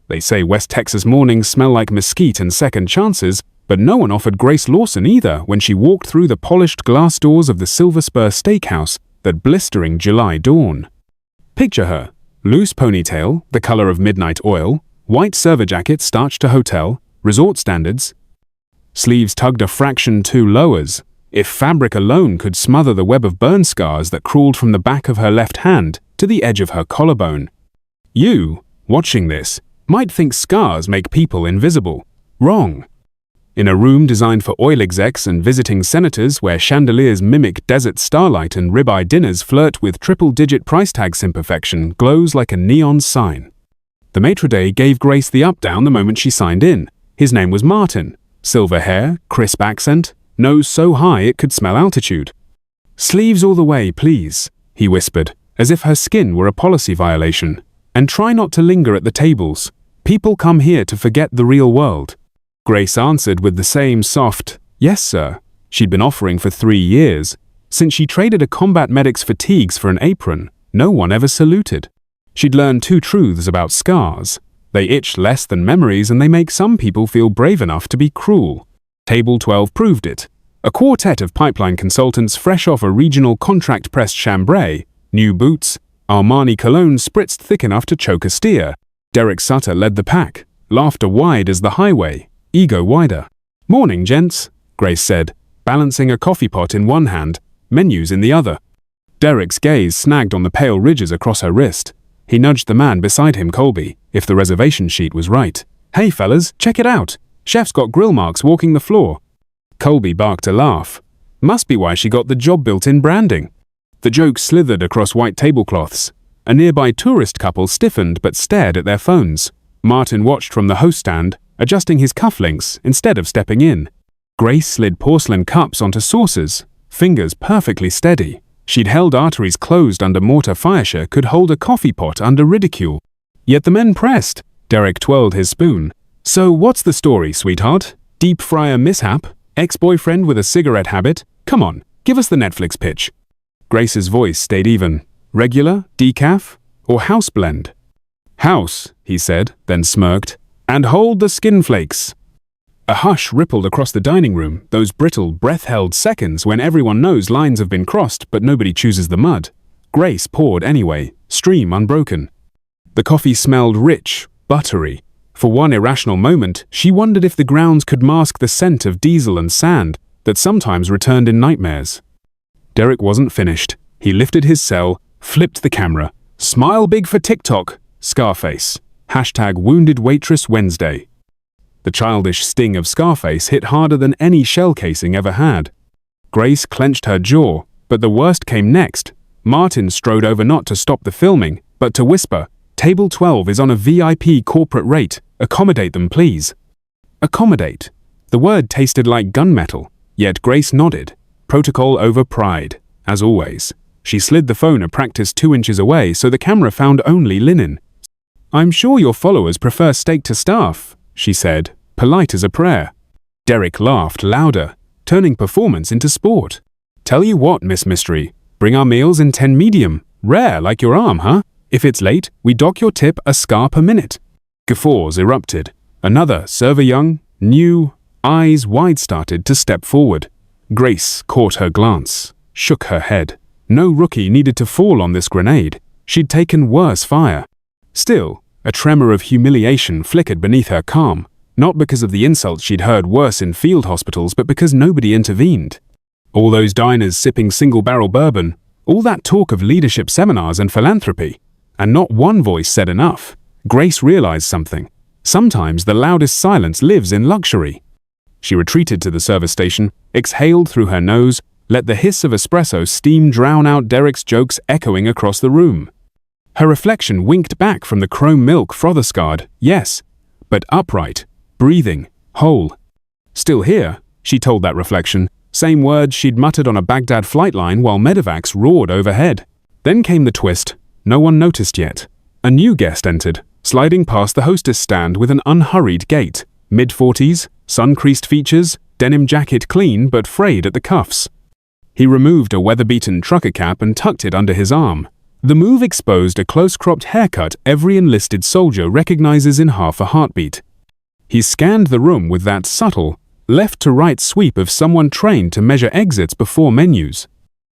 They say West Texas mornings smell like mesquite and second chances, but no one offered Grace Lawson either when she walked through the polished glass doors of the Silver Spur Steakhouse that blistering July dawn. Picture her, loose ponytail, the color of midnight oil, white server jacket starched to hotel, resort standards. Sleeves tugged a fraction too low as if fabric alone could smother the web of burn scars that crawled from the back of her left hand to the edge of her collarbone. You, watching this, might think scars make people invisible. Wrong. In a room designed for oil execs and visiting senators where chandeliers mimic desert starlight and ribeye dinners flirt with triple-digit price tags, imperfection glows like a neon sign. The maitre d' gave Grace the up-down the moment she signed in. His name was Martin. Silver hair, crisp accent, nose so high it could smell altitude. "Sleeves all the way, please," he whispered, as if her skin were a policy violation. "And try not to linger at the tables. People come here to forget the real world." Grace answered with the same soft, "Yes, sir," she'd been offering for 3 years. Since she traded a combat medic's fatigues for an apron, no one ever saluted. She'd learned 2 truths about scars. They itch less than memories, and they make some people feel brave enough to be cruel. Table 12 proved it. A quartet of pipeline consultants fresh off a regional contract-pressed chambray, new boots, Armani cologne spritzed thick enough to choke a steer. Derek Sutter led the pack, laughter wide as the highway, ego wider. "Morning, gents," Grace said, balancing a coffee pot in one hand, menus in the other. Derek's gaze snagged on the pale ridges across her wrist. He nudged the man beside him, Colby, if the reservation sheet was right. "Hey fellas, check it out. Chef's got grill marks walking the floor." Colby barked a laugh. Must be why she got the job built-in branding. The joke slithered across white tablecloths. A nearby tourist couple stiffened but stared at their phones. Martin watched from the host stand, adjusting his cufflinks instead of stepping in. Grace slid porcelain cups onto saucers, fingers perfectly steady. She'd held arteries closed under mortar Firesher could hold a coffee pot under ridicule. Yet the men pressed. Derek twirled his spoon. "So what's the story, sweetheart? Deep fryer mishap? Ex-boyfriend with a cigarette habit? Come on, give us the Netflix pitch." Grace's voice stayed even. "Regular, decaf, or house blend?" "House," he said, then smirked. "And hold the skin flakes." A hush rippled across the dining room, those brittle, breath-held seconds when everyone knows lines have been crossed but nobody chooses the mud. Grace poured anyway, stream unbroken. The coffee smelled rich, buttery. For one irrational moment, she wondered if the grounds could mask the scent of diesel and sand that sometimes returned in nightmares. Derek wasn't finished. He lifted his cell, flipped the camera. "Smile big for TikTok, Scarface. Hashtag Wounded Waitress Wednesday." The childish sting of Scarface hit harder than any shell casing ever had. Grace clenched her jaw, but the worst came next. Martin strode over not to stop the filming, but to whisper, "Table 12 is on a VIP corporate rate. Accommodate them, please." Accommodate. The word tasted like gunmetal, yet Grace nodded. Protocol over pride, as always. She slid the phone a practice 2 inches away so the camera found only linen. "I'm sure your followers prefer steak to staff," she said, polite as a prayer. Derek laughed louder, turning performance into sport. "Tell you what, Miss Mystery, bring our meals in 10 medium. Rare like your arm, huh? If it's late, we dock your tip a scar per minute." Guffaws erupted. Another, server young, new, eyes wide started to step forward. Grace caught her glance, shook her head. No rookie needed to fall on this grenade. She'd taken worse fire. Still, a tremor of humiliation flickered beneath her calm, not because of the insults she'd heard worse in field hospitals, but because nobody intervened. All those diners sipping single-barrel bourbon, all that talk of leadership seminars and philanthropy, and not one voice said enough. Grace realized something. Sometimes the loudest silence lives in luxury. She retreated to the service station, exhaled through her nose, let the hiss of espresso steam drown out Derek's jokes echoing across the room. Her reflection winked back from the chrome milk frother-scarred, yes, but upright, breathing, whole. Still here, she told that reflection, same words she'd muttered on a Baghdad flight line while medevacs roared overhead. Then came the twist. No one noticed yet. A new guest entered, sliding past the hostess stand with an unhurried gait. Mid-40s, sun-creased features, denim jacket clean but frayed at the cuffs. He removed a weather-beaten trucker cap and tucked it under his arm. The move exposed a close-cropped haircut every enlisted soldier recognizes in half a heartbeat. He scanned the room with that subtle, left-to-right sweep of someone trained to measure exits before menus.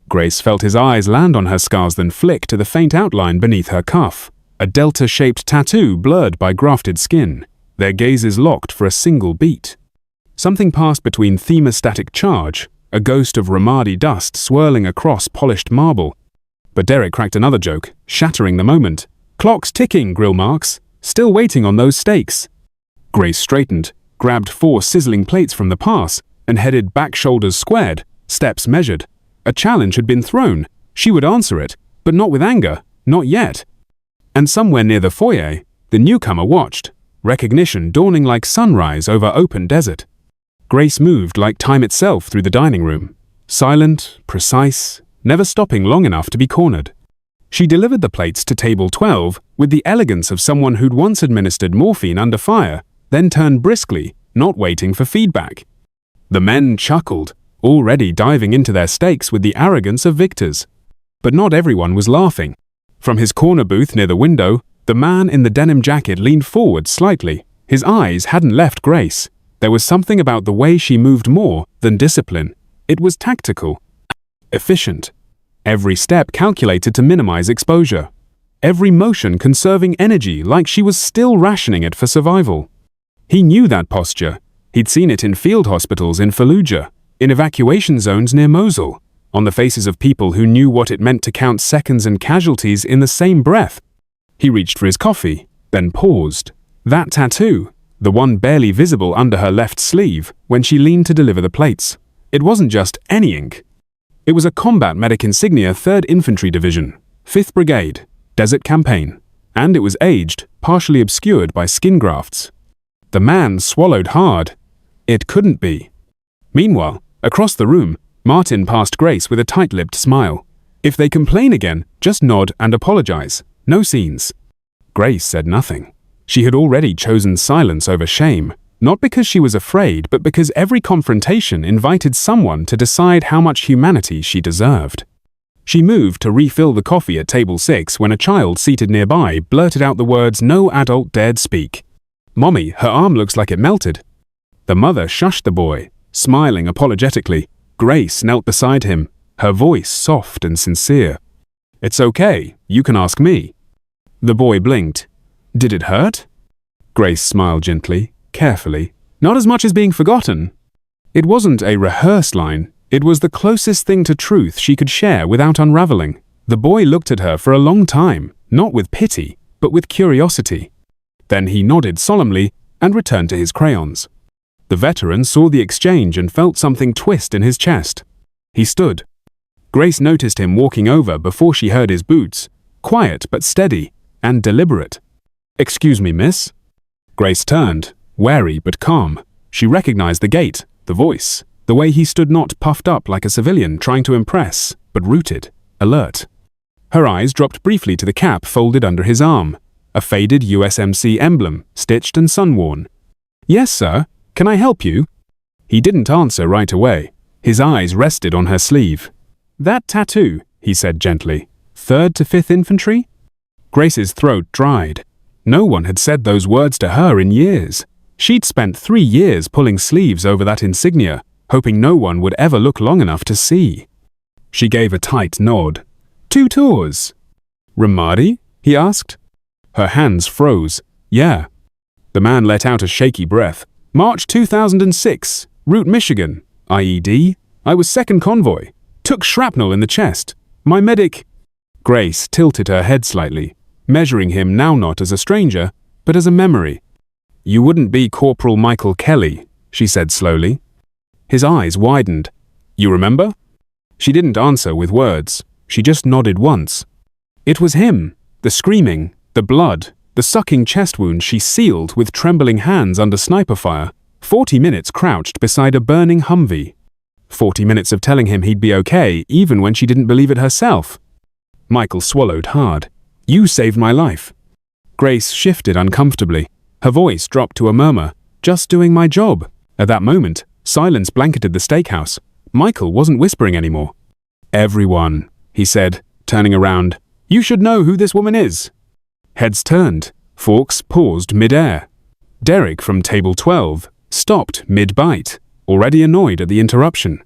Grace felt his eyes land on her scars, then flick to the faint outline beneath her cuff, a delta-shaped tattoo blurred by grafted skin, their gazes locked for a single beat. Something passed between thermostatic charge, a ghost of Ramadi dust swirling across polished marble. But Derek cracked another joke, shattering the moment. Clock's ticking, grill marks. Still waiting on those steaks. Grace straightened, grabbed 4 sizzling plates from the pass, and headed back, shoulders squared, steps measured. A challenge had been thrown. She would answer it, but not with anger, not yet. And somewhere near the foyer, the newcomer watched, recognition dawning like sunrise over open desert. Grace moved like time itself through the dining room, silent, precise, never stopping long enough to be cornered. She delivered the plates to table 12 with the elegance of someone who'd once administered morphine under fire, then turned briskly, not waiting for feedback. The men chuckled, already diving into their steaks with the arrogance of victors. But not everyone was laughing. From his corner booth near the window, the man in the denim jacket leaned forward slightly. His eyes hadn't left Grace. There was something about the way she moved more than discipline. It was tactical, efficient. Every step calculated to minimize exposure. Every motion conserving energy like she was still rationing it for survival. He knew that posture. He'd seen it in field hospitals in Fallujah, in evacuation zones near Mosul, on the faces of people who knew what it meant to count seconds and casualties in the same breath. He reached for his coffee, then paused. That tattoo, the one barely visible under her left sleeve when she leaned to deliver the plates. It wasn't just any ink. It was a combat medic insignia 3rd Infantry Division, 5th Brigade, Desert Campaign, and it was aged, partially obscured by skin grafts. The man swallowed hard. It couldn't be. Meanwhile, across the room, Martin passed Grace with a tight-lipped smile. If they complain again, just nod and apologize. No scenes. Grace said nothing. She had already chosen silence over shame, not because she was afraid, but because every confrontation invited someone to decide how much humanity she deserved. She moved to refill the coffee at table 6 when a child seated nearby blurted out the words no adult dared speak. "Mommy, her arm looks like it melted." The mother shushed the boy, smiling apologetically. Grace knelt beside him, her voice soft and sincere. "It's okay, you can ask me." The boy blinked. "Did it hurt?" Grace smiled gently, carefully. "Not as much as being forgotten." It wasn't a rehearsed line. It was the closest thing to truth she could share without unraveling. The boy looked at her for a long time, not with pity, but with curiosity. Then he nodded solemnly and returned to his crayons. The veteran saw the exchange and felt something twist in his chest. He stood. Grace noticed him walking over before she heard his boots, quiet but steady, and deliberate. "Excuse me, miss?" Grace turned, wary but calm. She recognized the gait, the voice, the way he stood not puffed up like a civilian trying to impress, but rooted, alert. Her eyes dropped briefly to the cap folded under his arm, a faded USMC emblem, stitched and sun-worn. "Yes, sir. Can I help you?" He didn't answer right away. His eyes rested on her sleeve. "That tattoo," he said gently. "3rd to 5th Infantry?" Grace's throat dried. No one had said those words to her in years. She'd spent 3 years pulling sleeves over that insignia, hoping no one would ever look long enough to see. She gave a tight nod. "2 tours." "Ramadi?" he asked. Her hands froze. "Yeah." The man let out a shaky breath. "March 2006, Route Michigan, IED. I was second convoy. Took shrapnel in the chest. My medic—" Grace tilted her head slightly, measuring him now not as a stranger, but as a memory. "You wouldn't be Corporal Michael Kelly," she said slowly. His eyes widened. "You remember?" She didn't answer with words. She just nodded once. It was him, the screaming, the blood, the sucking chest wound she sealed with trembling hands under sniper fire. 40 minutes crouched beside a burning Humvee. 40 minutes of telling him he'd be okay even when she didn't believe it herself. Michael swallowed hard. "You saved my life." Grace shifted uncomfortably. Her voice dropped to a murmur. "Just doing my job." At that moment, silence blanketed the steakhouse. Michael wasn't whispering anymore. "Everyone," he said, turning around. You should know who this woman is." Heads turned. Forks paused mid-air. Derek from table 12 stopped mid-bite, already annoyed at the interruption.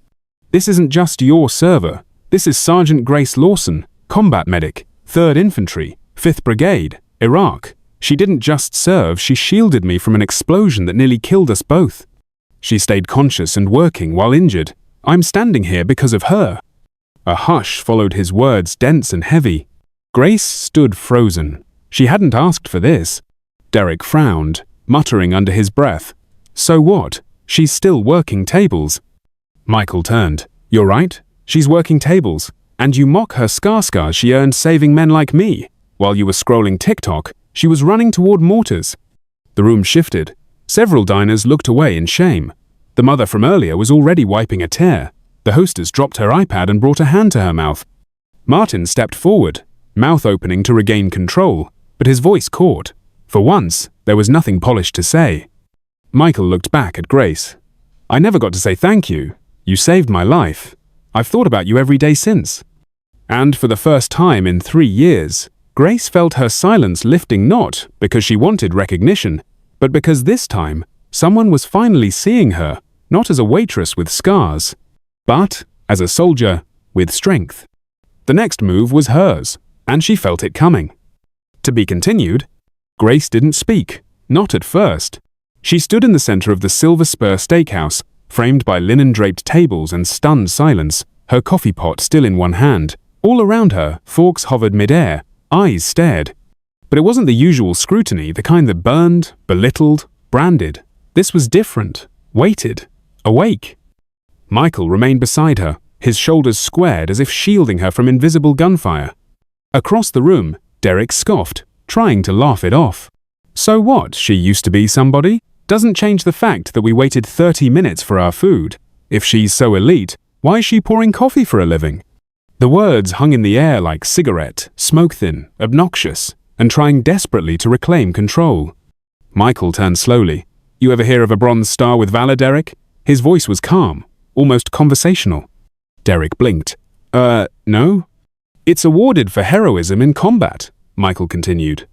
"This isn't just your server. This is Sergeant Grace Lawson, combat medic, 3rd Infantry, 5th Brigade, Iraq. She didn't just serve, she shielded me from an explosion that nearly killed us both. She stayed conscious and working while injured. I'm standing here because of her." A hush followed his words, dense and heavy. Grace stood frozen. She hadn't asked for this. Derek frowned, muttering under his breath. "So what? She's still working tables." Michael turned. "You're right. She's working tables. And you mock her scars she earned saving men like me. While you were scrolling TikTok, she was running toward mortars." The room shifted. Several diners looked away in shame. The mother from earlier was already wiping a tear. The hostess dropped her iPad and brought a hand to her mouth. Martin stepped forward, mouth opening to regain control, but his voice caught. For once, there was nothing polished to say. Michael looked back at Grace. "I never got to say thank you. You saved my life. I've thought about you every day since." And for the first time in 3 years, Grace felt her silence lifting, not because she wanted recognition, but because this time, someone was finally seeing her, not as a waitress with scars, but as a soldier with strength. The next move was hers, and she felt it coming. To be continued. Grace didn't speak, not at first. She stood in the center of the Silver Spur Steakhouse, framed by linen-draped tables and stunned silence, her coffee pot still in one hand. All around her, forks hovered mid-air, eyes stared. But it wasn't the usual scrutiny, the kind that burned, belittled, branded. This was different, weighted, awake. Michael remained beside her, his shoulders squared as if shielding her from invisible gunfire. Across the room, Derek scoffed, trying to laugh it off. "So what, she used to be somebody? Doesn't change the fact that we waited 30 minutes for our food. If she's so elite, why is she pouring coffee for a living?" The words hung in the air like cigarette, smoke-thin, obnoxious, and trying desperately to reclaim control. Michael turned slowly. "You ever hear of a Bronze Star with valor, Derek?" His voice was calm, almost conversational. Derek blinked. No? "It's awarded for heroism in combat," Michael continued.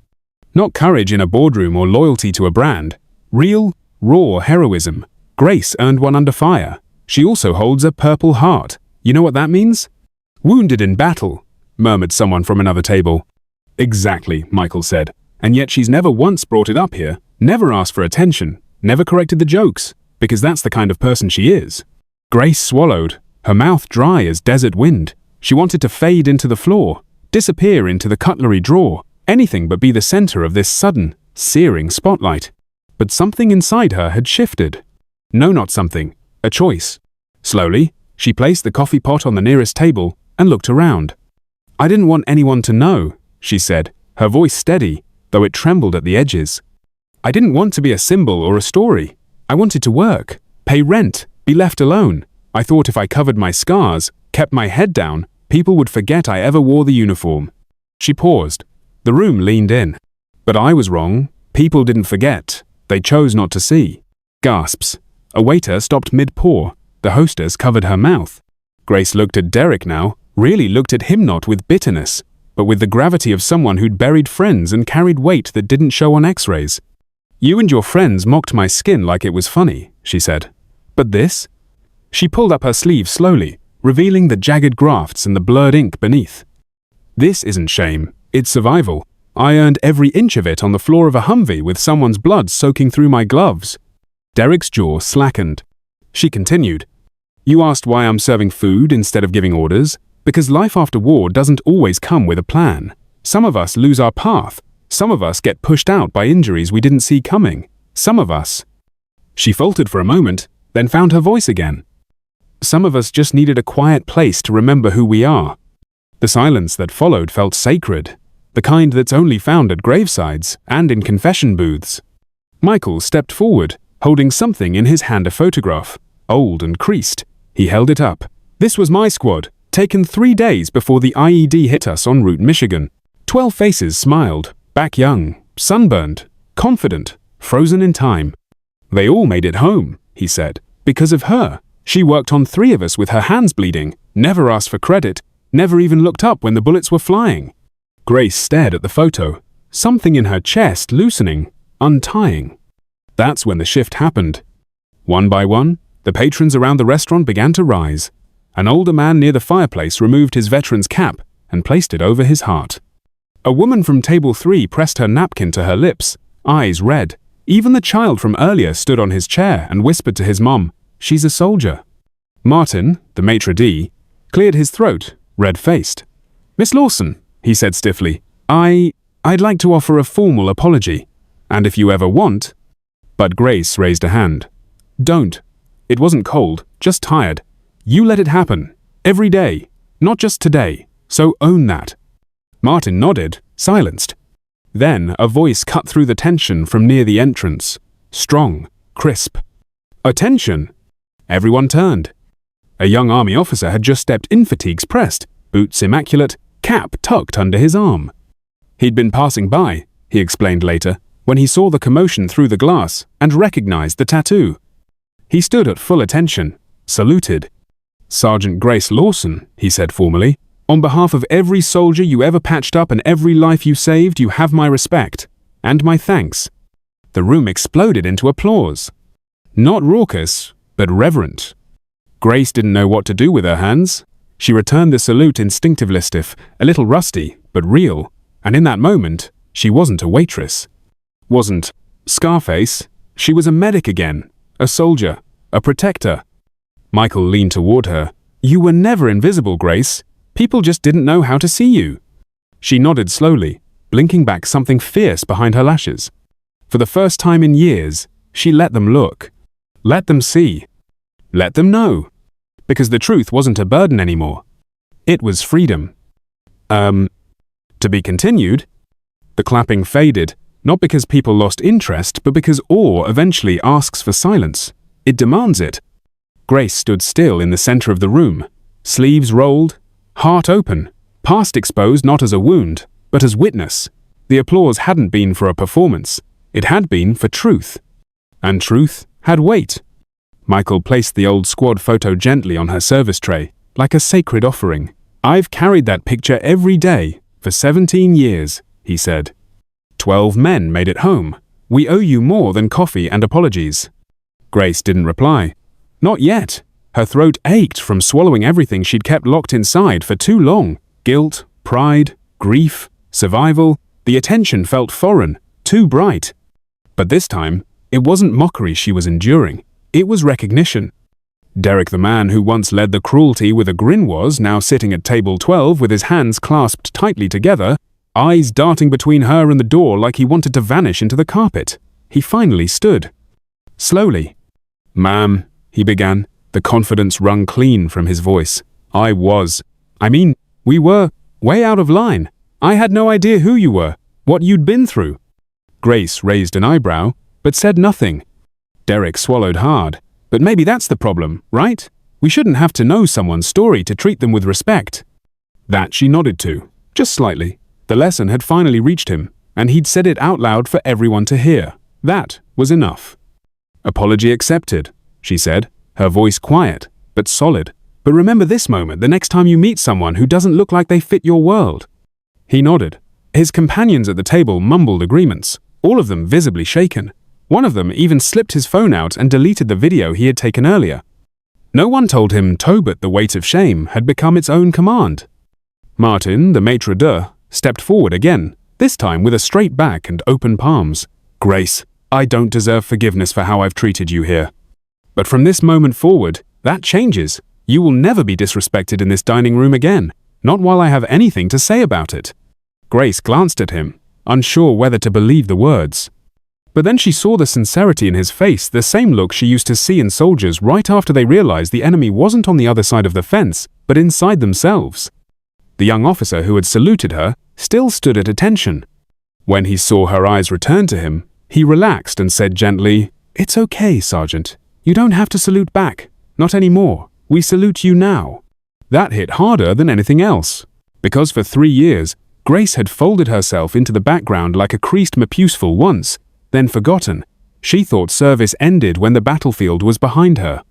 "Not courage in a boardroom or loyalty to a brand. Real, raw heroism. Grace earned one under fire. She also holds a Purple Heart. You know what that means?" "Wounded in battle," murmured someone from another table. "Exactly," Michael said. "And yet she's never once brought it up here, never asked for attention, never corrected the jokes, because that's the kind of person she is." Grace swallowed, her mouth dry as desert wind. She wanted to fade into the floor, disappear into the cutlery drawer, anything but be the center of this sudden, searing spotlight. But something inside her had shifted. No, not something, a choice. Slowly, she placed the coffee pot on the nearest table and looked around. "I didn't want anyone to know," she said, her voice steady, though it trembled at the edges. "I didn't want to be a symbol or a story. I wanted to work, pay rent, be left alone. I thought if I covered my scars, kept my head down, people would forget I ever wore the uniform." She paused. The room leaned in. "But I was wrong. People didn't forget. They chose not to see." Gasps. A waiter stopped mid-pour. The hostess covered her mouth. Grace looked at Derek now, really looked at him not with bitterness, but with the gravity of someone who'd buried friends and carried weight that didn't show on x-rays. "You and your friends mocked my skin like it was funny," she said. "But this?" She pulled up her sleeve slowly, revealing the jagged grafts and the blurred ink beneath. "This isn't shame, it's survival. I earned every inch of it on the floor of a Humvee with someone's blood soaking through my gloves." Derek's jaw slackened. She continued, "You asked why I'm serving food instead of giving orders? Because life after war doesn't always come with a plan. Some of us lose our path. Some of us get pushed out by injuries we didn't see coming. Some of us..." She faltered for a moment, then found her voice again. "Some of us just needed a quiet place to remember who we are." The silence that followed felt sacred, the kind that's only found at gravesides and in confession booths. Michael stepped forward, holding something in his hand, a photograph, old and creased. He held it up. "This was my squad, taken 3 days before the IED hit us en route Michigan. 12 faces smiled, back young, sunburned, confident, frozen in time. They all made it home," he said, "because of her. She worked on 3 of us with her hands bleeding, never asked for credit, never even looked up when the bullets were flying." Grace stared at the photo, something in her chest loosening, untying. That's when the shift happened. One by one, the patrons around the restaurant began to rise. An older man near the fireplace removed his veteran's cap and placed it over his heart. A woman from table 3 pressed her napkin to her lips, eyes red. Even the child from earlier stood on his chair and whispered to his mom, "She's a soldier." Martin, the maitre d', cleared his throat, red-faced. "Miss Lawson," he said stiffly, I'd like to offer a formal apology. And if you ever want—" But Grace raised a hand. "Don't. It wasn't cold, just tired. You let it happen. Every day. Not just today. So own that." Martin nodded, silenced. Then a voice cut through the tension from near the entrance. Strong, crisp. "Attention!" Everyone turned. A young army officer had just stepped in, fatigues pressed, boots immaculate, cap tucked under his arm. He'd been passing by, he explained later, when he saw the commotion through the glass and recognized the tattoo. He stood at full attention, saluted. "Sergeant Grace Lawson," he said formally, "on behalf of every soldier you ever patched up and every life you saved, you have my respect and my thanks." The room exploded into applause. Not raucous, but reverent. Grace didn't know what to do with her hands. She returned the salute instinctively, stiff, a little rusty, but real, and in that moment, she wasn't a waitress. Wasn't Scarface. She was a medic again, a soldier, a protector. Michael leaned toward her. "You were never invisible, Grace. People just didn't know how to see you." She nodded slowly, blinking back something fierce behind her lashes. For the first time in years, she let them look. Let them see. Let them know. Because the truth wasn't a burden anymore. It was freedom. To be continued. The clapping faded, not because people lost interest, but because awe eventually asks for silence. It demands it. Grace stood still in the center of the room, sleeves rolled, heart open, past exposed not as a wound, but as witness. The applause hadn't been for a performance. It had been for truth. And truth had weight. Michael placed the old squad photo gently on her service tray, like a sacred offering. "I've carried that picture every day for 17 years, he said. 12 men made it home. We owe you more than coffee and apologies." Grace didn't reply. Not yet. Her throat ached from swallowing everything she'd kept locked inside for too long. Guilt, pride, grief, survival. The attention felt foreign, too bright. But this time, it wasn't mockery she was enduring. It was recognition. Derek, the man who once led the cruelty with a grin, was now sitting at table 12 with his hands clasped tightly together, eyes darting between her and the door like he wanted to vanish into the carpet. He finally stood. Slowly. "Ma'am," he began, the confidence wrung clean from his voice. We were way out of line. I had no idea who you were, what you'd been through." Grace raised an eyebrow, but said nothing. Derek swallowed hard. "But maybe that's the problem, right? We shouldn't have to know someone's story to treat them with respect." That she nodded to, just slightly. The lesson had finally reached him, and he'd said it out loud for everyone to hear. That was enough. "Apology accepted," she said, her voice quiet, but solid. "But remember this moment the next time you meet someone who doesn't look like they fit your world." He nodded. His companions at the table mumbled agreements, all of them visibly shaken. One of them even slipped his phone out and deleted the video he had taken earlier. No one told him Tobit, the weight of shame, had become its own command. Martin, the maitre d', stepped forward again, this time with a straight back and open palms. "Grace, I don't deserve forgiveness for how I've treated you here. But from this moment forward, that changes. You will never be disrespected in this dining room again, not while I have anything to say about it." Grace glanced at him, unsure whether to believe the words. But then she saw the sincerity in his face, the same look she used to see in soldiers right after they realized the enemy wasn't on the other side of the fence, but inside themselves. The young officer who had saluted her still stood at attention. When he saw her eyes return to him, he relaxed and said gently, "It's okay, Sergeant. You don't have to salute back. Not anymore. We salute you now." That hit harder than anything else, because for 3 years, Grace had folded herself into the background like a creased mapuseful once, then forgotten. She thought service ended when the battlefield was behind her.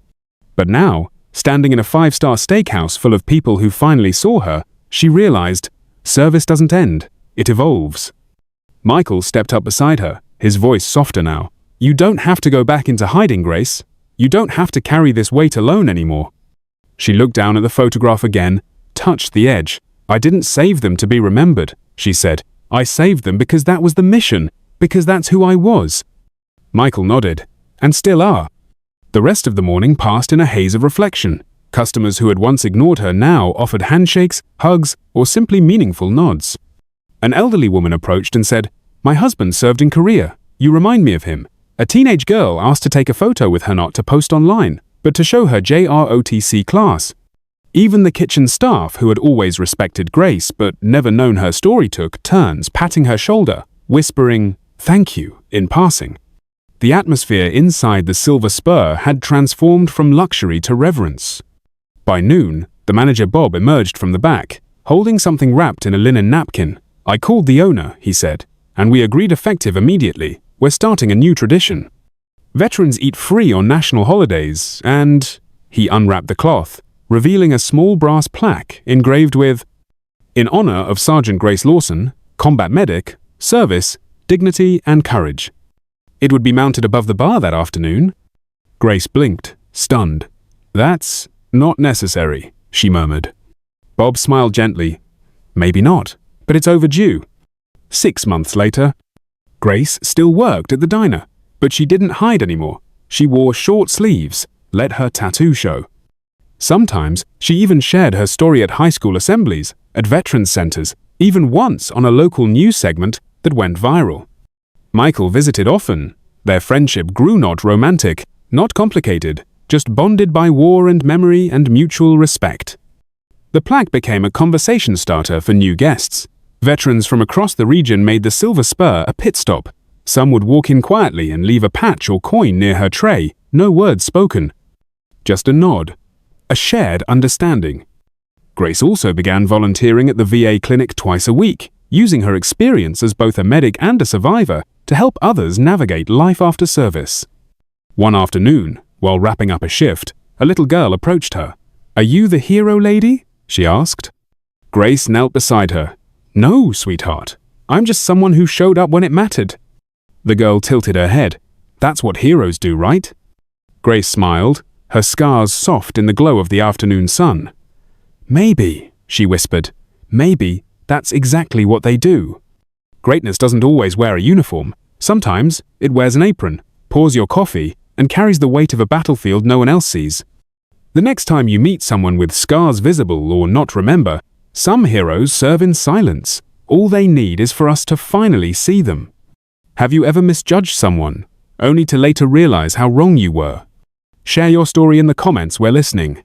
But now, standing in a 5-star steakhouse full of people who finally saw her, she realized service doesn't end. it evolves. Michael stepped up beside her, his voice softer now. You don't have to go back into hiding, Grace. You don't have to carry this weight alone anymore. She looked down at the photograph again, touched the edge. I didn't save them to be remembered, she said. I saved them because that was the mission, because that's who I was. Michael nodded. And still are. The rest of the morning passed in a haze of reflection. Customers who had once ignored her now offered handshakes, hugs, or simply meaningful nods. An elderly woman approached and said, My husband served in Korea. You remind me of him. A teenage girl asked to take a photo with her, not to post online, but to show her JROTC class. Even the kitchen staff, who had always respected Grace but never known her story, took turns patting her shoulder, whispering, Thank you, in passing. The atmosphere inside the Silver Spur had transformed from luxury to reverence. By noon, the manager Bob emerged from the back, holding something wrapped in a linen napkin. I called the owner, he said, and we agreed effective immediately. We're starting a new tradition. Veterans eat free on national holidays, and he unwrapped the cloth, revealing a small brass plaque engraved with, In honor of Sergeant Grace Lawson, combat medic, service, dignity, and courage. It would be mounted above the bar that afternoon. Grace blinked, stunned. That's not necessary, she murmured. Bob smiled gently. Maybe not, but it's overdue. 6 months later, Grace still worked at the diner, but she didn't hide anymore. She wore short sleeves, let her tattoo show. Sometimes she even shared her story at high school assemblies, at veterans centers, even once on a local news segment that went viral. Michael visited often. Their friendship grew not romantic, not complicated, just bonded by war and memory and mutual respect. The plaque became a conversation starter for new guests. Veterans from across the region made the Silver Spur a pit stop. Some would walk in quietly and leave a patch or coin near her tray, no words spoken. Just a nod. A shared understanding. Grace also began volunteering at the VA clinic twice a week, using her experience as both a medic and a survivor to help others navigate life after service. One afternoon, while wrapping up a shift, a little girl approached her. Are you the hero lady? She asked. Grace knelt beside her. No, sweetheart. I'm just someone who showed up when it mattered. The girl tilted her head. That's what heroes do, right? Grace smiled, her scars soft in the glow of the afternoon sun. Maybe, she whispered. Maybe that's exactly what they do. Greatness doesn't always wear a uniform. Sometimes it wears an apron, pours your coffee, and carries the weight of a battlefield no one else sees. The next time you meet someone with scars visible or not remember, some heroes serve in silence. All they need is for us to finally see them. Have you ever misjudged someone, only to later realize how wrong you were? Share your story in the comments. We're listening.